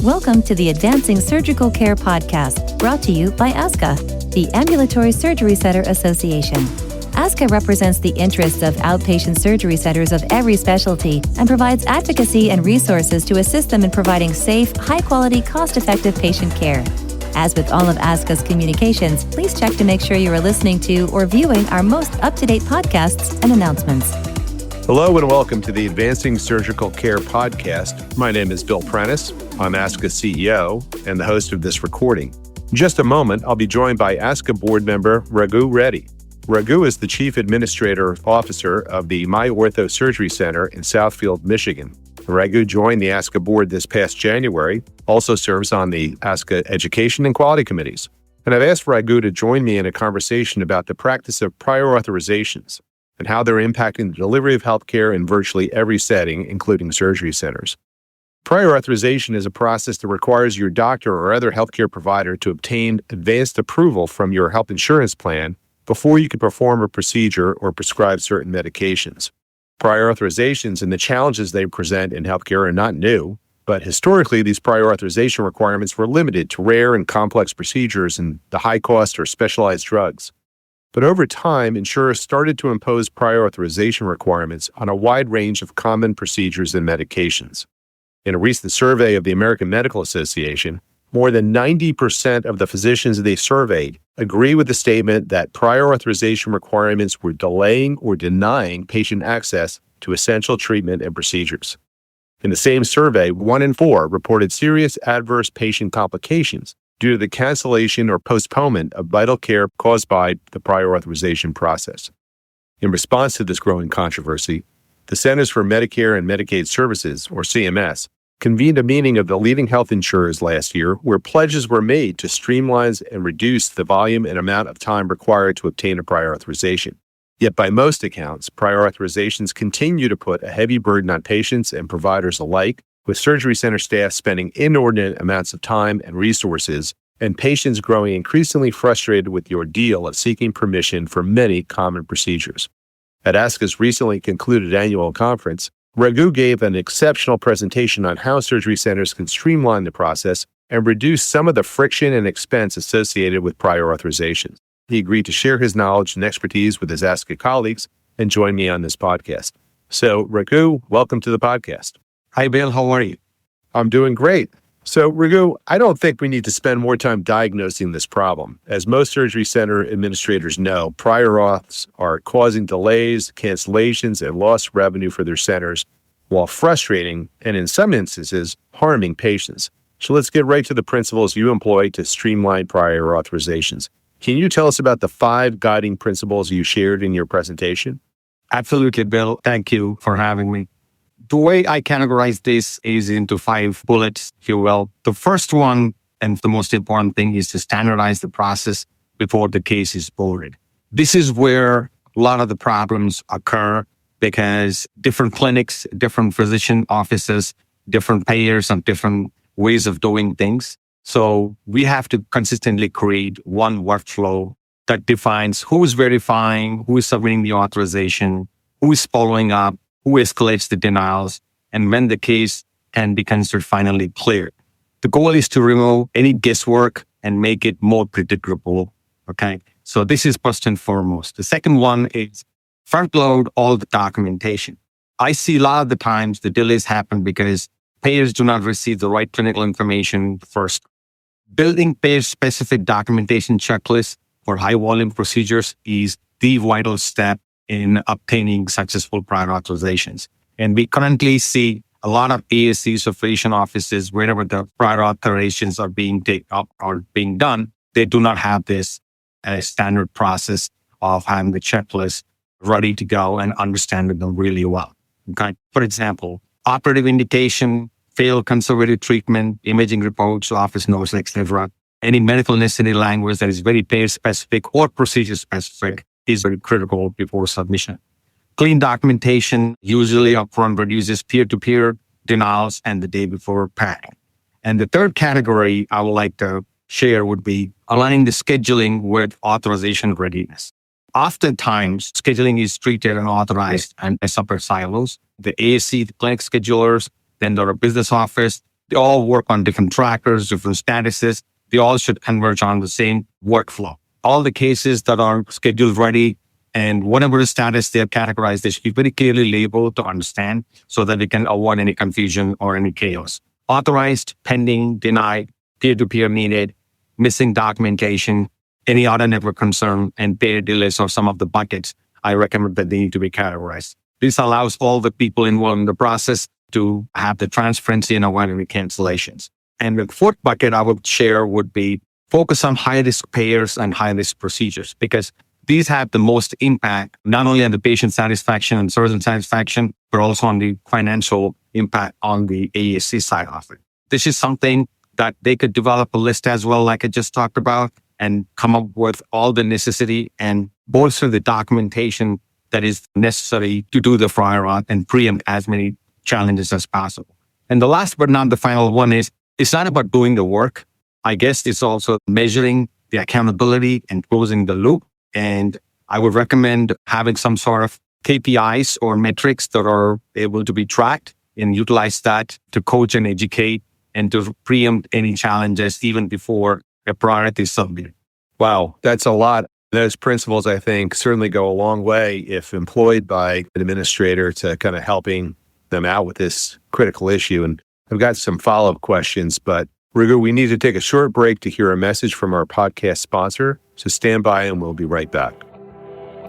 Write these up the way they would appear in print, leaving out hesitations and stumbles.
Welcome to the Advancing Surgical Care podcast, brought to you by ASCA, the Ambulatory Surgery Center Association. ASCA represents the interests of outpatient surgery centers of every specialty and provides advocacy and resources to assist them in providing safe, high-quality, cost-effective patient care. As with all of ASCA's communications, please check to make sure you are listening to or viewing our most up-to-date podcasts and announcements. Hello and welcome to the Advancing Surgical Care podcast. My name is Bill Prentice. I'm ASCA CEO and the host of this recording. In just a moment, I'll be joined by ASCA Board member Reddy. Raghu is the Chief Administrative Officer of the MiOrtho Surgery Center in Southfield, Michigan. Raghu joined the ASCA Board this past January, also serves on the ASCA Education and Quality Committees. And I've asked Raghu to join me in a conversation about the practice of prior authorizations and how they're impacting the delivery of healthcare in virtually every setting, including surgery centers. Prior authorization is a process that requires your doctor or other healthcare provider to obtain advanced approval from your health insurance plan before you can perform a procedure or prescribe certain medications. Prior authorizations and the challenges they present in healthcare are not new, but historically these prior authorization requirements were limited to rare and complex procedures and the high cost or specialized drugs. But over time, insurers started to impose prior authorization requirements on a wide range of common procedures and medications. In a recent survey of the American Medical Association, more than 90% of the physicians they surveyed agree with the statement that prior authorization requirements were delaying or denying patient access to essential treatment and procedures. In the same survey, 1 in 4 reported serious adverse patient complications due to the cancellation or postponement of vital care caused by the prior authorization process. In response to this growing controversy, the Centers for Medicare and Medicaid Services, or CMS, convened a meeting of the leading health insurers last year where pledges were made to streamline and reduce the volume and amount of time required to obtain a prior authorization. Yet by most accounts, prior authorizations continue to put a heavy burden on patients and providers alike, with surgery center staff spending inordinate amounts of time and resources, and patients growing increasingly frustrated with the ordeal of seeking permission for many common procedures. At ASCA's recently concluded annual conference, Raghu gave an exceptional presentation on how surgery centers can streamline the process and reduce some of the friction and expense associated with prior authorizations. He agreed to share his knowledge and expertise with his ASCA colleagues and join me on this podcast. So, Raghu, welcome to the podcast. Hi, Bill. How are you? I'm doing great. So, Raghu, I don't think we need to spend more time diagnosing this problem. As most surgery center administrators know, prior auths are causing delays, cancellations, and lost revenue for their centers, while frustrating and, in some instances, harming patients. So let's get right to the principles you employ to streamline prior authorizations. Can you tell us about the 5 guiding principles you shared in your presentation? Absolutely, Bill. Thank you for having me. The way I categorize this is into 5 bullets, if you will. The first one, and the most important thing, is to standardize the process before the case is boarded. This is where a lot of the problems occur because different clinics, different physician offices, different payers have different ways of doing things. So we have to consistently create one workflow that defines who is verifying, who is submitting the authorization, who is following up, who escalates the denials, and when the case can be considered finally cleared. The goal is to remove any guesswork and make it more predictable. Okay. So this is first and foremost. The second one is front load all the documentation. I see a lot of the times the delays happen because payers do not receive the right clinical information first. Building payer-specific documentation checklists for high-volume procedures is the vital step in obtaining successful prior authorizations. And we currently see a lot of ASCs or physician offices, wherever the prior authorizations are being taken up or being done, they do not have this standard process of having the checklist ready to go and understanding them really well. Okay. For example, operative indication, failed conservative treatment, imaging reports, office notes, etc. Any medical necessity language that is very payer-specific or procedure-specific is very critical before submission. Clean documentation usually upfront reduces peer-to-peer denials and the day before packing. And the third category I would like to share would be aligning the scheduling with authorization readiness. Oftentimes, scheduling is treated and authorized and as separate silos. The ASC, the clinic schedulers, then there are business office, They all work on different trackers, different statuses. They all should converge on the same workflow. All the cases that are scheduled ready and whatever status they're categorized, they should be very clearly labeled to understand so that they can avoid any confusion or any chaos. Authorized, pending, denied, peer-to-peer needed, missing documentation, any other network concern, and payer delays are some of the buckets I recommend that they need to be categorized. This allows all the people involved in the process to have the transparency and avoid any cancellations. And the fourth bucket I would share would be focus on high-risk payers and high-risk procedures, because these have the most impact, not only on the patient satisfaction and surgeon satisfaction, but also on the financial impact on the ASC side of it. This is something that they could develop a list as well, like I just talked about, and come up with all the necessity and bolster the documentation that is necessary to do the prior auth and preempt as many challenges as possible. And the last but not the final one is, it's not about doing the work. I guess it's also measuring the accountability and closing the loop. And I would recommend having some sort of KPIs or metrics that are able to be tracked and utilize that to coach and educate and to preempt any challenges even before a product is submitted. Wow, that's a lot. Those principles, I think, certainly go a long way if employed by an administrator to kind of helping them out with this critical issue. And I've got some follow-up questions, but Raghu, we need to take a short break to hear a message from our podcast sponsor. So stand by and we'll be right back.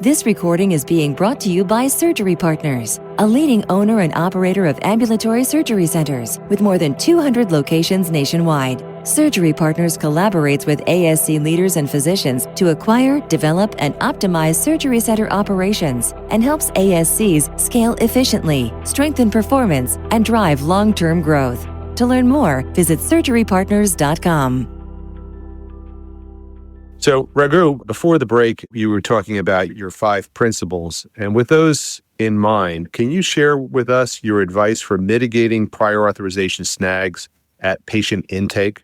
This recording is being brought to you by Surgery Partners, a leading owner and operator of ambulatory surgery centers with more than 200 locations nationwide. Surgery Partners collaborates with ASC leaders and physicians to acquire, develop, and optimize surgery center operations and helps ASCs scale efficiently, strengthen performance, and drive long-term growth. To learn more, visit surgerypartners.com. So, Raghu, before the break, you were talking about your 5 principles. And with those in mind, can you share with us your advice for mitigating prior authorization snags at patient intake?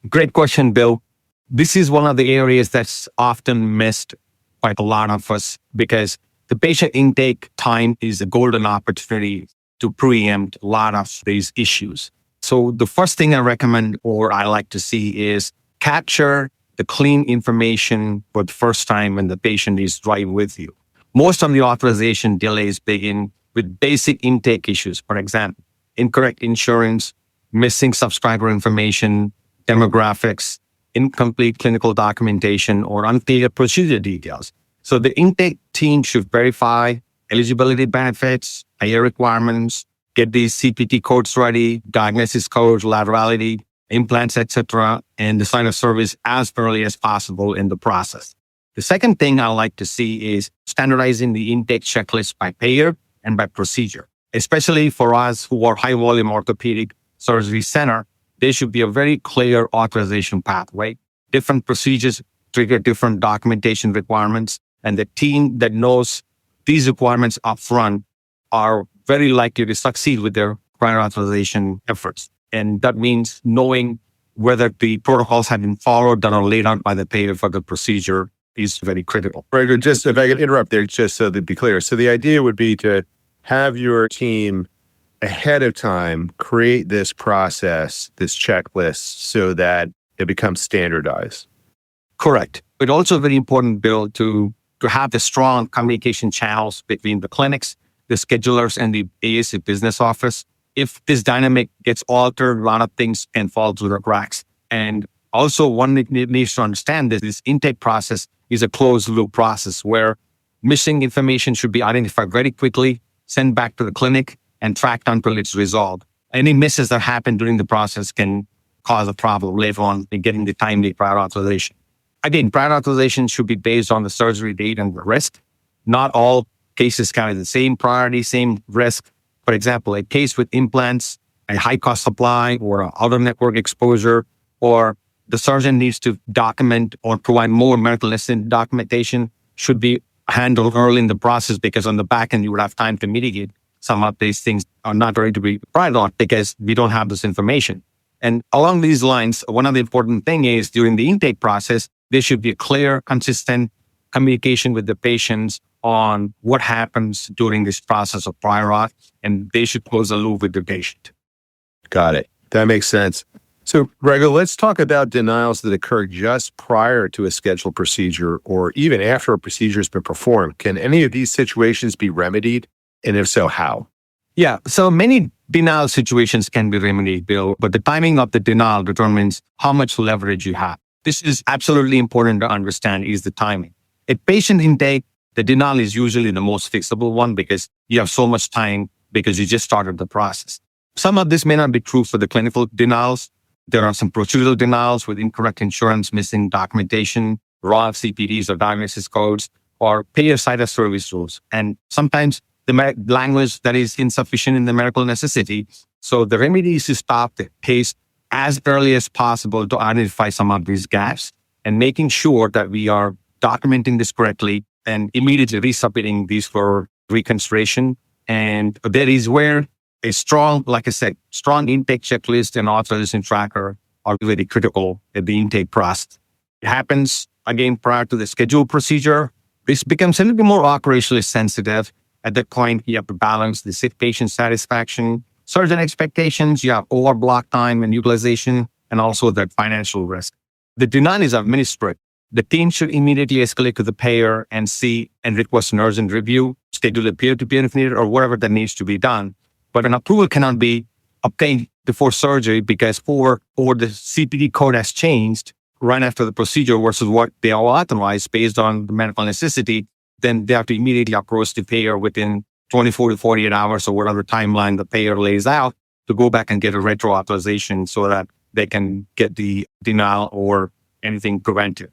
Great question, Bill. This is one of the areas that's often missed by a lot of us because the patient intake time is a golden opportunity to preempt a lot of these issues. So the first thing I recommend or I like to see is capture the clean information for the first time when the patient is right with you. Most of the authorization delays begin with basic intake issues. For example, incorrect insurance, missing subscriber information, demographics, incomplete clinical documentation, or unclear procedure details. So the intake team should verify eligibility benefits, payer requirements, get these CPT codes ready, diagnosis codes, laterality, implants, etc., and the sign of service as early as possible in the process. The second thing I like to see is standardizing the intake checklist by payer and by procedure. Especially for us who are high volume orthopedic surgery center, there should be a very clear authorization pathway. Different procedures trigger different documentation requirements, and the team that knows these requirements upfront are very likely to succeed with their prior authorization efforts. And that means knowing whether the protocols have been followed that are laid out by the payer for the procedure is very critical. Right, just if I could interrupt there, just so to be clear. So the idea would be to have your team ahead of time create this process, this checklist, so that it becomes standardized. Correct. But also very important, Bill, to have the strong communication channels between the clinics, the schedulers, and the ASC business office. If this dynamic gets altered, a lot of things can fall through the cracks. And also one needs to understand that this intake process is a closed loop process where missing information should be identified very quickly, sent back to the clinic, and tracked until it's resolved. Any misses that happen during the process can cause a problem later on in getting the timely prior authorization. Again, prior authorization should be based on the surgery date and the risk. Not all cases carry the same priority, same risk. For example, a case with implants, a high-cost supply, or out-of-network exposure, or the surgeon needs to document or provide more medical necessity documentation should be handled early in the process because on the back end, you would have time to mitigate some of these things are not ready to be prior auth because we don't have this information. And along these lines, one of the important things is during the intake process, there should be a clear, consistent communication with the patients on what happens during this process of prior auth, and they should close the loop with the patient. Got it. That makes sense. So, Raghu, let's talk about denials that occur just prior to a scheduled procedure or even after a procedure has been performed. Can any of these situations be remedied? And if so, how? Yeah, so many denial situations can be remedied, Bill, but the timing of the denial determines how much leverage you have. This is absolutely important to understand is the timing. At patient intake, the denial is usually the most fixable one because you have so much time because you just started the process. Some of this may not be true for the clinical denials. There are some procedural denials with incorrect insurance, missing documentation, raw CPDs or diagnosis codes, or payer site of service rules. And sometimes the language that is insufficient in the medical necessity. So the remedy is to stop the case as early as possible to identify some of these gaps and making sure that we are documenting this correctly and immediately resubmitting these for reconsideration. And that is where a strong, like I said, strong intake checklist and authorization tracker are really critical at the intake process. It happens again prior to the scheduled procedure. This becomes a little bit more operationally sensitive. At that point, you have to balance the sick patient satisfaction, surgeon expectations, you have OR block time and utilization, and also the financial risk. The denial is administered. The team should immediately escalate to the payer and see and request an urgent review, schedule a peer-to-peer if needed, or whatever that needs to be done. But an approval cannot be obtained before surgery because or the CPD code has changed right after the procedure versus what they are authorized based on the medical necessity. Then they have to immediately approach the payer within 24 to 48 hours or whatever timeline the payer lays out to go back and get a retro authorization so that they can get the denial or anything prevented.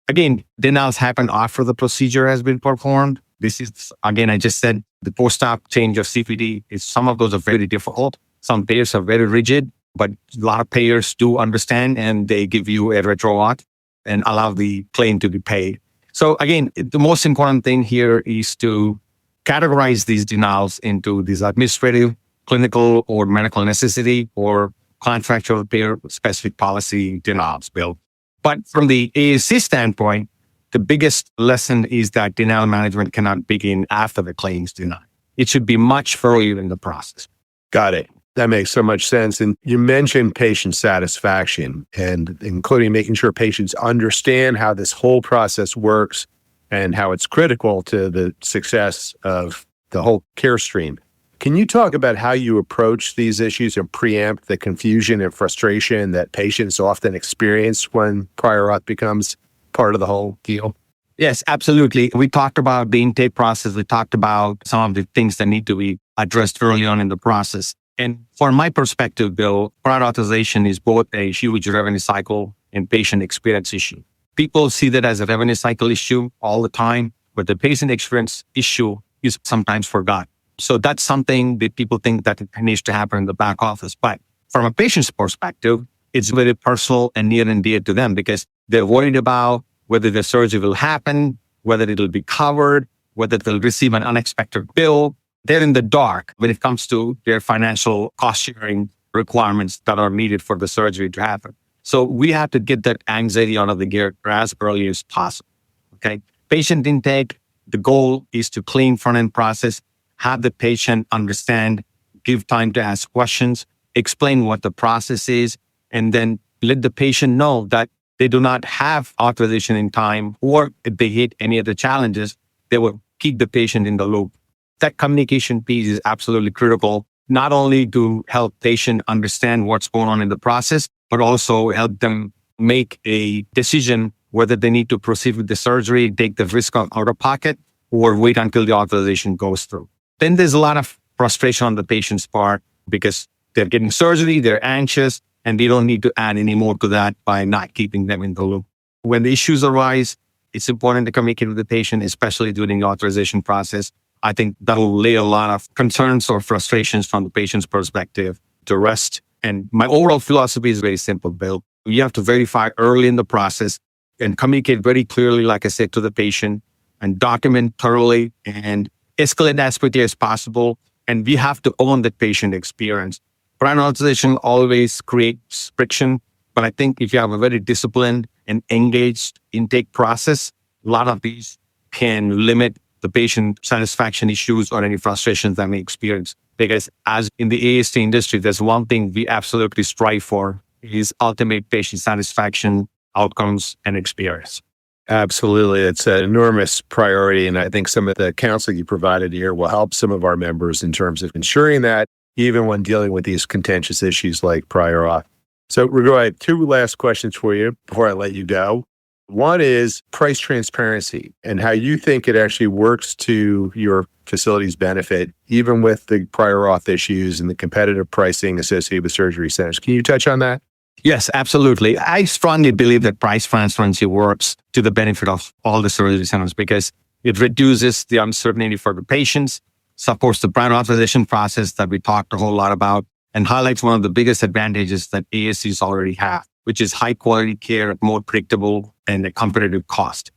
Again, denials happen after the procedure has been performed. This is, again, I just said the post-op change of CPD is some of those are very difficult. Some payers are very rigid, but a lot of payers do understand and they give you a retro auth and allow the claim to be paid. So again, the most important thing here is to categorize these denials into these administrative, clinical, or medical necessity or contractual payer specific policy denials, Bill. But from the ASC standpoint, the biggest lesson is that denial management cannot begin after the claims denied. It should be much earlier in the process. Got it. That makes so much sense. And you mentioned patient satisfaction and including making sure patients understand how this whole process works and how it's critical to the success of the whole care stream. Can you talk about how you approach these issues and preempt the confusion and frustration that patients often experience when prior auth becomes part of the whole deal? Yes, absolutely. We talked about the intake process. We talked about some of the things that need to be addressed early on in the process. And from my perspective, Bill, prior authorization is both a huge revenue cycle and patient experience issue. People see that as a revenue cycle issue all the time, but the patient experience issue is sometimes forgotten. So that's something that people think that it needs to happen in the back office. But from a patient's perspective, it's very personal and near and dear to them because they're worried about whether the surgery will happen, whether it'll be covered, whether they'll receive an unexpected bill. They're in the dark when it comes to their financial cost sharing requirements that are needed for the surgery to happen. So we have to get that anxiety out of the gear as early as possible. Okay. Patient intake, the goal is to clean front-end process, have the patient understand, give time to ask questions, explain what the process is, and then let the patient know that they do not have authorization in time, or if they hit any of the challenges, they will keep the patient in the loop. That communication piece is absolutely critical, not only to help patient understand what's going on in the process, but also help them make a decision whether they need to proceed with the surgery, take the risk of out of pocket, or wait until the authorization goes through. Then there's a lot of frustration on the patient's part because they're getting surgery, they're anxious, and they don't need to add any more to that by not keeping them in the loop. When the issues arise, it's important to communicate with the patient, especially during the authorization process. I think that will lay a lot of concerns or frustrations from the patient's perspective to rest. And my overall philosophy is very simple, Bill. You have to verify early in the process and communicate very clearly, like I said, to the patient and document thoroughly and escalate as quickly as possible. And we have to own that patient experience. Prior authorization always creates friction, but I think if you have a very disciplined and engaged intake process, a lot of these can limit the patient satisfaction issues or any frustrations that may experience Because as in the ASC industry, there's one thing we absolutely strive for is ultimate patient satisfaction, outcomes, and experience. Absolutely. It's an enormous priority. And I think some of the counseling you provided here will help some of our members in terms of ensuring that even when dealing with these contentious issues like prior auth. So, Raghu, I have two last questions for you before I let you go. One is price transparency and how you think it actually works to your facility's benefit, even with the prior auth issues and the competitive pricing associated with surgery centers. Can you touch on that? Yes, absolutely. I strongly believe that price transparency works to the benefit of all the surgery centers because it reduces the uncertainty for the patients, supports the prior authorization process that we talked a whole lot about, and highlights one of the biggest advantages that ASCs already have, which is high quality care at more predictable and a competitive cost.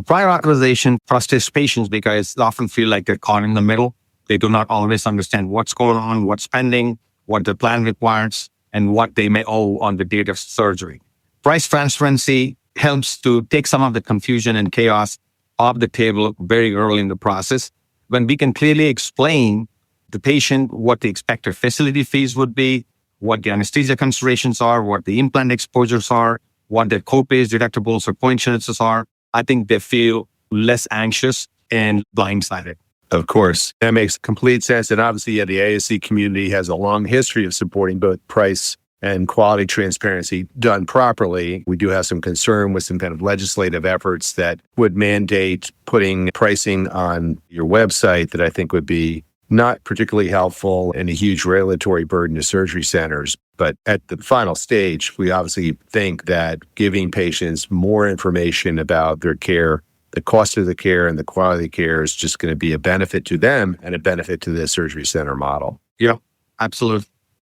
Prior authorization frustrates patients because they often feel like they're caught in the middle. They do not always understand what's going on, what's pending, what the plan requires, and what they may owe on the date of surgery. Price transparency helps to take some of the confusion and chaos off the table very early in the process when we can clearly explain the patient what the expected facility fees would be, what the anesthesia considerations are, what the implant exposures are, what their copays, deductibles, or coinsurances are. I think they feel less anxious and blindsided. Of course, that makes complete sense. And obviously, the ASC community has a long history of supporting both price and quality transparency done properly. We do have some concern with some kind of legislative efforts that would mandate putting pricing on your website that I think would be not particularly helpful and a huge regulatory burden to surgery centers. But at the final stage, we obviously think that giving patients more information about their care, the cost of the care and the quality of care is just going to be a benefit to them and a benefit to the surgery center model. Yeah, absolutely.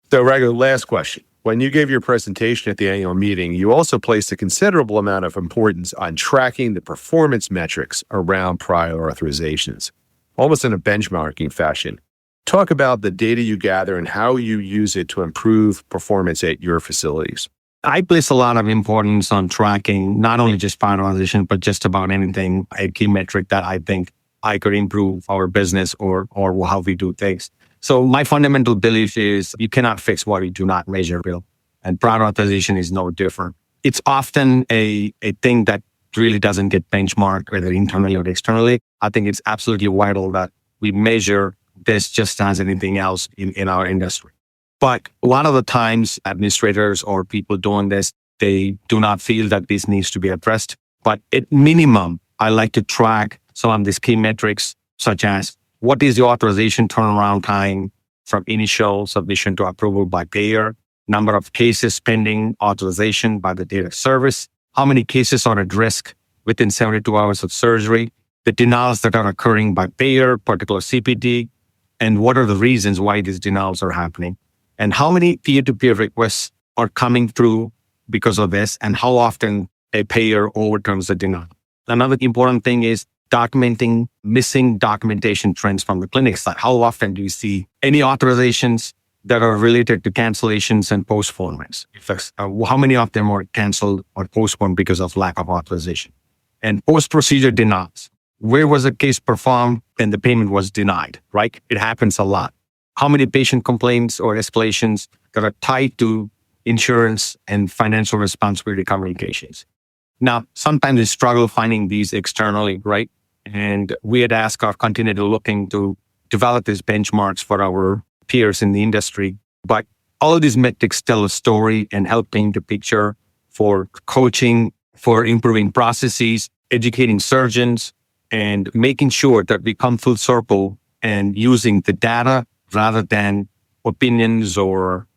So, Raghu, last question. When you gave your presentation at the annual meeting, you also placed a considerable amount of importance on tracking the performance metrics around prior authorizations, almost in a benchmarking fashion. Talk about the data you gather and how you use it to improve performance at your facilities. I place a lot of importance on tracking not only just prior authorization, but just about anything, a key metric that I think I could improve our business or how we do things. So my fundamental belief is you cannot fix what you do not measure, Bill. And prior authorization is no different. It's often a thing that really doesn't get benchmarked, whether internally or externally. I think it's absolutely vital that we measure this just as anything else in our industry. But a lot of the times, administrators or people doing this, they do not feel that this needs to be addressed. But at minimum, I like to track some of these key metrics, such as what is the authorization turnaround time from initial submission to approval by payer, number of cases pending authorization by the date of service, how many cases are at risk within 72 hours of surgery, the denials that are occurring by payer, particular CPT, and what are the reasons why these denials are happening, and how many peer-to-peer requests are coming through because of this, and how often a payer overturns the denial. Another important thing is documenting missing documentation trends from the clinic side. How often do you see any authorizations that are related to cancellations and postponements? How many of them are canceled or postponed because of lack of authorization? And post-procedure denials. Where was a case performed and the payment was denied, right? It happens a lot. How many patient complaints or escalations that are tied to insurance and financial responsibility communications? Now, sometimes we struggle finding these externally, right? And we at ASCA are continually looking to develop these benchmarks for our peers in the industry. But all of these metrics tell a story and help paint the picture for coaching, for improving processes, educating surgeons, and making sure that we come full circle and using the data rather than opinions or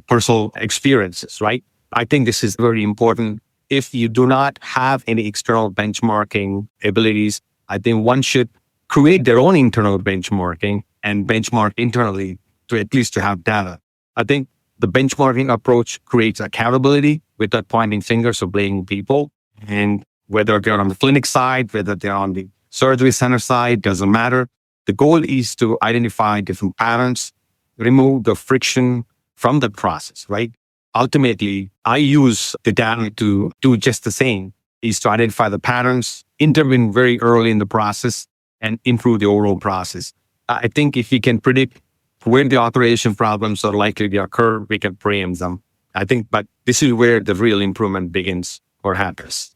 personal experiences, right? I think this is very important. If you do not have any external benchmarking abilities, I think one should create their own internal benchmarking and benchmark internally to at least to have data. I think the benchmarking approach creates accountability without pointing fingers or blaming people. And whether they're on the clinic side, whether they're on the surgery center side, doesn't matter. The goal is to identify different patterns, remove the friction from the process, right? Ultimately, I use the data to do just the same, is to identify the patterns, intervene very early in the process, and improve the overall process. I think if you can predict When the authorization problems are likely to occur, we can preempt them. I think, but this is where the real improvement begins or happens.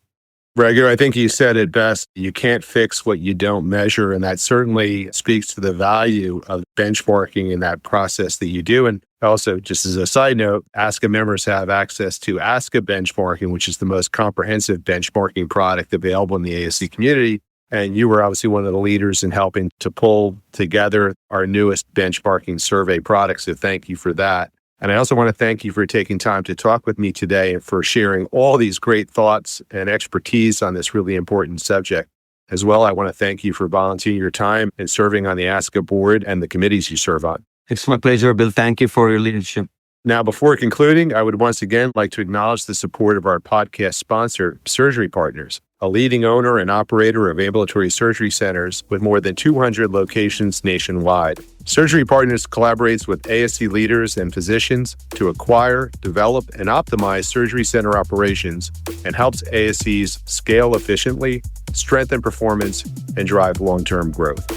Raghu, I think you said it best. You can't fix what you don't measure. And that certainly speaks to the value of benchmarking in that process that you do. And also, just as a side note, ASCA members have access to ASCA benchmarking, which is the most comprehensive benchmarking product available in the ASC community. And you were obviously one of the leaders in helping to pull together our newest benchmarking survey product. So thank you for that. And I also want to thank you for taking time to talk with me today and for sharing all these great thoughts and expertise on this really important subject. As well, I want to thank you for volunteering your time and serving on the ASCA board and the committees you serve on. It's my pleasure, Bill. Thank you for your leadership. Now, before concluding, I would once again like to acknowledge the support of our podcast sponsor, Surgery Partners, a leading owner and operator of ambulatory surgery centers with more than 200 locations nationwide. Surgery Partners collaborates with ASC leaders and physicians to acquire, develop, and optimize surgery center operations and helps ASCs scale efficiently, strengthen performance, and drive long-term growth.